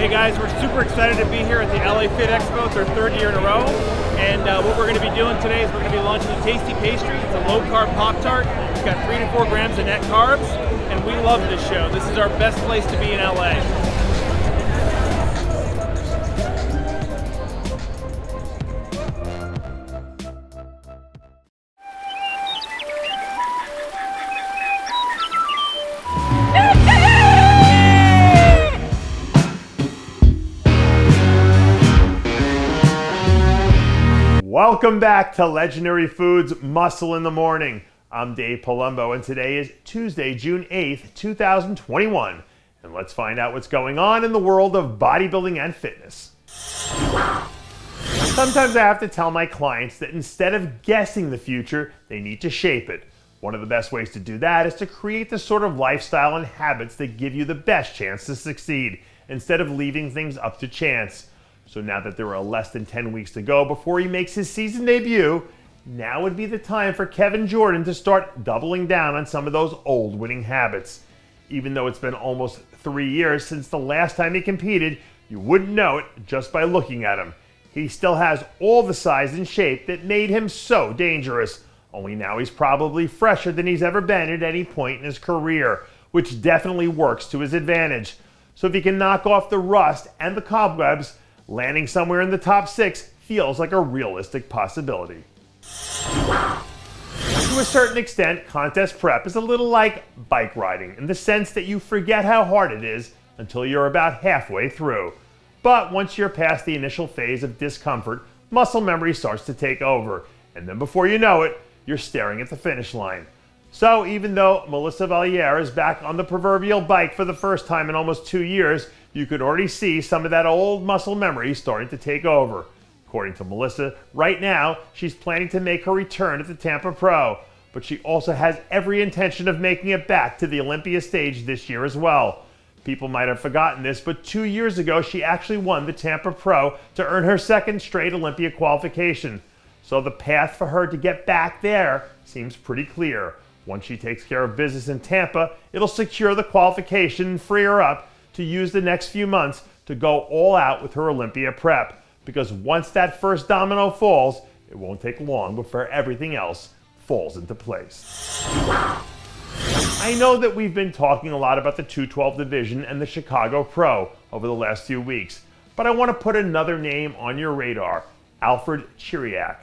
Hey guys, we're super excited to be here at the LA Fit Expo. It's our third year in a row. And what we're going to be doing today is we're going to be launching a tasty pastry. It's a low-carb Pop-Tart. It's got 3 to 4 grams of net carbs. And we love this show. This is our best place to be in LA. Welcome back to Legendary Foods Muscle in the Morning. I'm Dave Palumbo, and today is Tuesday, June 8th, 2021. And let's find out what's going on in the world of bodybuilding and fitness. Sometimes I have to tell my clients that instead of guessing the future, they need to shape it. One of the best ways to do that is to create the sort of lifestyle and habits that give you the best chance to succeed, instead of leaving things up to chance. So now that there are less than 10 weeks to go before he makes his season debut, now would be the time for Kevin Jordan to start doubling down on some of those old winning habits. Even though it's been almost 3 years since the last time he competed, you wouldn't know it just by looking at him. He still has all the size and shape that made him so dangerous, only now he's probably fresher than he's ever been at any point in his career, which definitely works to his advantage. So if he can knock off the rust and the cobwebs, landing somewhere in the top 6 feels like a realistic possibility. To a certain extent, contest prep is a little like bike riding in the sense that you forget how hard it is until you're about halfway through. But once you're past the initial phase of discomfort, muscle memory starts to take over, and then before you know it, you're staring at the finish line. So even though Melissa Valliere is back on the proverbial bike for the first time in almost 2 years, you could already see some of that old muscle memory starting to take over. According to Melissa, right now, she's planning to make her return at the Tampa Pro, but she also has every intention of making it back to the Olympia stage this year as well. People might have forgotten this, but 2 years ago, she actually won the Tampa Pro to earn her second straight Olympia qualification. So the path for her to get back there seems pretty clear. Once she takes care of business in Tampa, it'll secure the qualification and free her up to use the next few months to go all out with her Olympia prep. Because once that first domino falls, it won't take long before everything else falls into place. I know that we've been talking a lot about the 212 division and the Chicago Pro over the last few weeks, but I want to put another name on your radar, Alfred Chiriac.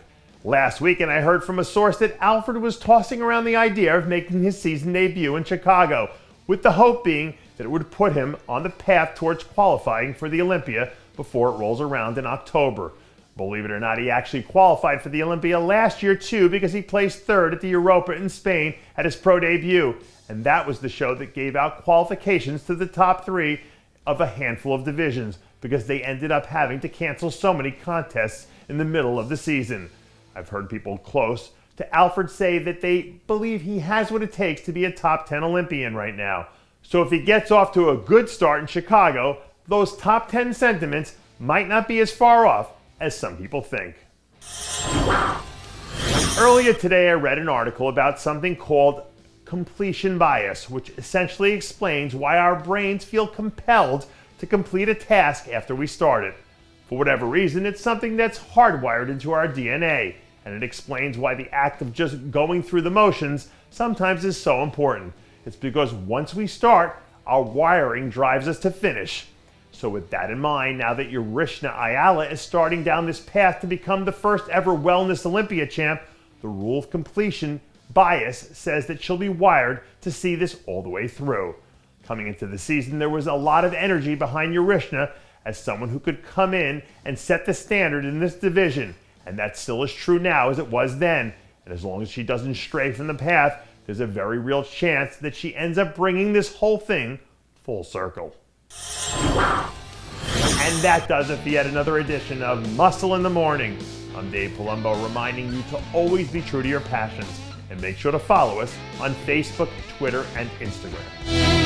Last week, and I heard from a source that Alfred was tossing around the idea of making his season debut in Chicago, with the hope being that it would put him on the path towards qualifying for the Olympia before it rolls around in October. Believe it or not, he actually qualified for the Olympia last year too, because he placed third at the Europa in Spain at his pro debut, and that was the show that gave out qualifications to the top 3 of a handful of divisions, because they ended up having to cancel so many contests in the middle of the season. I've heard people close to Alfred say that they believe he has what it takes to be a top 10 Olympian right now. So if he gets off to a good start in Chicago, those top 10 sentiments might not be as far off as some people think. Earlier today, I read an article about something called completion bias, which essentially explains why our brains feel compelled to complete a task after we start it. For whatever reason, it's something that's hardwired into our DNA, and it explains why the act of just going through the motions sometimes is so important. It's because once we start, our wiring drives us to finish. So with that in mind, now that Yarishna Ayala is starting down this path to become the first ever Wellness Olympia champ, the rule of completion bias says that she'll be wired to see this all the way through. Coming into the season, there was a lot of energy behind Yarishna as someone who could come in and set the standard in this division. And that still is true now as it was then. And as long as she doesn't stray from the path, there's a very real chance that she ends up bringing this whole thing full circle. And that does it for yet another edition of Muscle in the Morning. I'm Dave Palumbo, reminding you to always be true to your passions, and make sure to follow us on Facebook, Twitter, and Instagram.